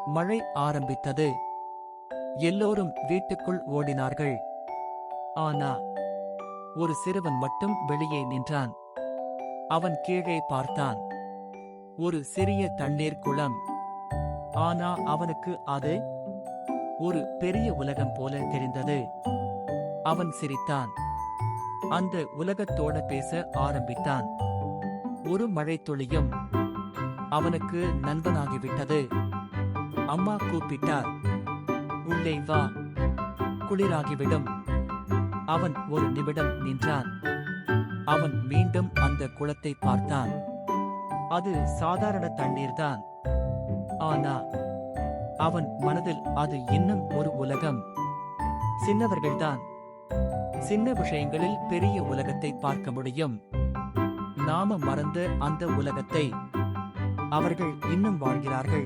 மழை ஆரம்பித்தது. எல்லோரும் வீட்டுக்குள் ஓடினார்கள். ஆனா ஒரு சிறுவன் மட்டும் வெளியே நின்றான். அவன் கீழே பார்த்தான். ஒரு சிறிய தண்ணீர் குளம். ஆனா அவனுக்கு அது ஒரு பெரிய உலகம் போல தெரிந்தது. அவன் சிரித்தான். அந்த உலகத்தோட பேச ஆரம்பித்தான். ஒரு மழைத்துளியும் அவனுக்கு நண்பனாகிவிட்டது. அம்மா கூப்பிட்டார், உள்ளே வா, குளிராகிவிடும். அவன் ஒரு நிமிடம் நின்றான். அவன் மீண்டும் அந்த குளத்தை பார்த்தான். அது சாதாரண தண்ணீர்தான். ஆனா அவன் மனதில் அது இன்னும் ஒரு உலகம். சின்னவர்கள்தான் சின்ன விஷயங்களில் பெரிய உலகத்தை பார்க்க முடியும். நாம மறந்த அந்த உலகத்தை அவர்கள் இன்னும் வாழ்கிறார்கள்.